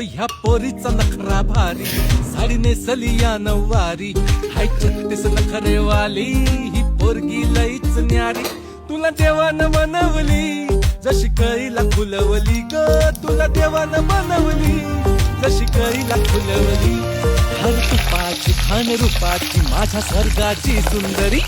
ह्या पोरीचा नखरा भारी, साडी नेसली या नऊवारी, हाय छत्तीस नखरेवाली, ही पोरगी लईच न्यारी. तुला देवानं बनवली जशी कळीला फुलवली ग, तुला देवानं बनवली जशी कळीला फुलवली. हर तुपाची खान रूपाची माझ्या स्वर्गाची सुंदरी.